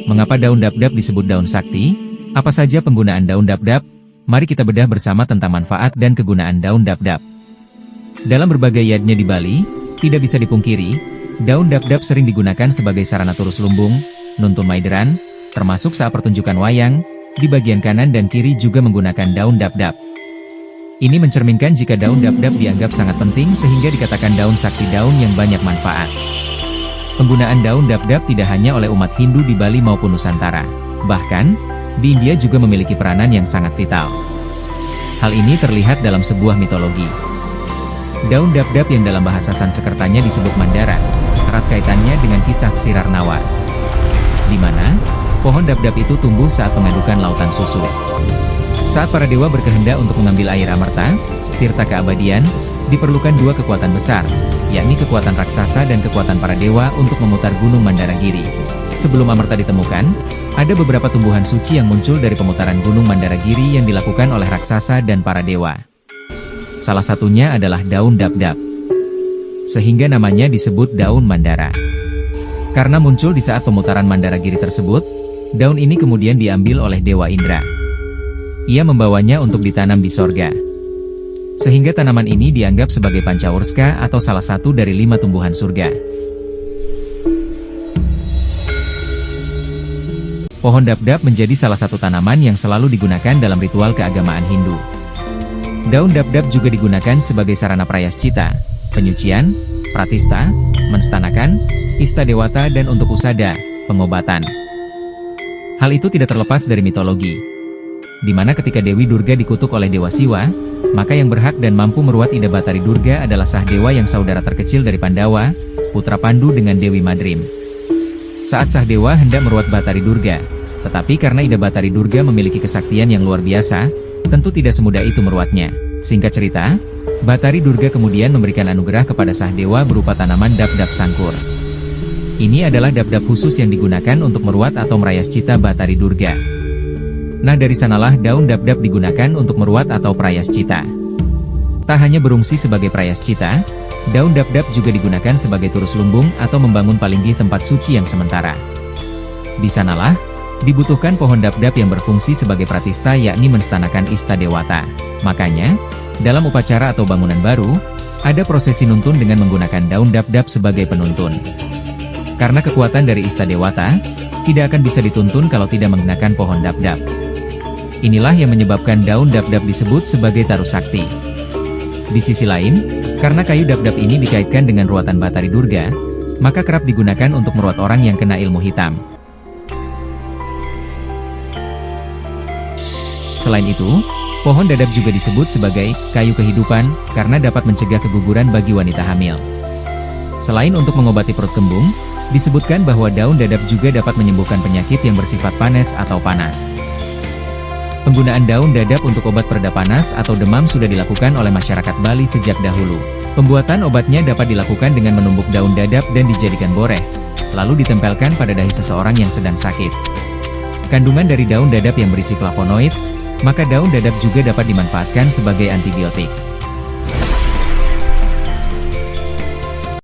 Mengapa daun dabdab disebut daun sakti? Apa saja penggunaan daun dabdab? Mari kita bedah bersama tentang manfaat dan kegunaan daun dabdab. Dalam berbagai yadnya di Bali, tidak bisa dipungkiri, daun dabdab sering digunakan sebagai sarana turus lumbung, nuntun maideran, termasuk saat pertunjukan wayang, di bagian kanan dan kiri juga menggunakan daun dabdab. Ini mencerminkan jika daun dabdab dianggap sangat penting sehingga dikatakan daun sakti, daun yang banyak manfaat. Penggunaan daun dabdab tidak hanya oleh umat Hindu di Bali maupun Nusantara. Bahkan, di India juga memiliki peranan yang sangat vital. Hal ini terlihat dalam sebuah mitologi. Daun dabdab yang dalam bahasa Sanskertanya disebut Mandara, erat kaitannya dengan kisah Ksirarnawa, di mana pohon dabdab itu tumbuh saat pengadukan lautan susu. Saat para dewa berkehendak untuk mengambil air amerta, tirta keabadian, diperlukan dua kekuatan besar, yakni kekuatan raksasa dan kekuatan para dewa untuk memutar gunung Mandaragiri. Sebelum amerta ditemukan, ada beberapa tumbuhan suci yang muncul dari pemutaran gunung Mandaragiri yang dilakukan oleh raksasa dan para dewa. Salah satunya adalah daun dabdab, sehingga namanya disebut daun Mandara. Karena muncul di saat pemutaran Mandaragiri tersebut, daun ini kemudian diambil oleh Dewa Indra. Ia membawanya untuk ditanam di sorga. Sehingga tanaman ini dianggap sebagai Pancaurska atau salah satu dari 5 tumbuhan surga. Pohon dabdab menjadi salah satu tanaman yang selalu digunakan dalam ritual keagamaan Hindu. Daun dabdab juga digunakan sebagai sarana prayascita, penyucian, pratista, menstanakan, ista dewata dan untuk usada, pengobatan. Hal itu tidak terlepas dari mitologi, di mana ketika Dewi Durga dikutuk oleh Dewa Siwa, maka yang berhak dan mampu meruat Ida Batari Durga adalah Sahdewa yang saudara terkecil dari Pandawa, putra Pandu dengan Dewi Madrim. Saat Sahdewa hendak meruat Batari Durga, tetapi karena Ida Batari Durga memiliki kesaktian yang luar biasa, tentu tidak semudah itu meruatnya. Singkat cerita, Batari Durga kemudian memberikan anugerah kepada Sahdewa berupa tanaman dabdab sangkur. Ini adalah dabdab khusus yang digunakan untuk meruat atau merayascita Batari Durga. Nah, dari sanalah daun dabdab digunakan untuk meruat atau prayascita. Tak hanya berfungsi sebagai prayascita, daun dabdab juga digunakan sebagai turus lumbung atau membangun palinggih tempat suci yang sementara. Di sanalah dibutuhkan pohon dabdab yang berfungsi sebagai pratista, yakni menstanakan ista dewata. Makanya, dalam upacara atau bangunan baru, ada prosesi nuntun dengan menggunakan daun dabdab sebagai penuntun. Karena kekuatan dari ista dewata, tidak akan bisa dituntun kalau tidak menggunakan pohon dabdab. Inilah yang menyebabkan daun dabdab disebut sebagai taru sakti. Di sisi lain, karena kayu dabdab ini dikaitkan dengan ruatan Batari Durga, maka kerap digunakan untuk meruat orang yang kena ilmu hitam. Selain itu, pohon dadab juga disebut sebagai kayu kehidupan karena dapat mencegah keguguran bagi wanita hamil. Selain untuk mengobati perut kembung, disebutkan bahwa daun dadab juga dapat menyembuhkan penyakit yang bersifat panas atau panas. Penggunaan daun dadab untuk obat pereda panas atau demam sudah dilakukan oleh masyarakat Bali sejak dahulu. Pembuatan obatnya dapat dilakukan dengan menumbuk daun dadab dan dijadikan boreh, lalu ditempelkan pada dahi seseorang yang sedang sakit. Kandungan dari daun dadab yang berisi flavonoid, maka daun dadab juga dapat dimanfaatkan sebagai antibiotik.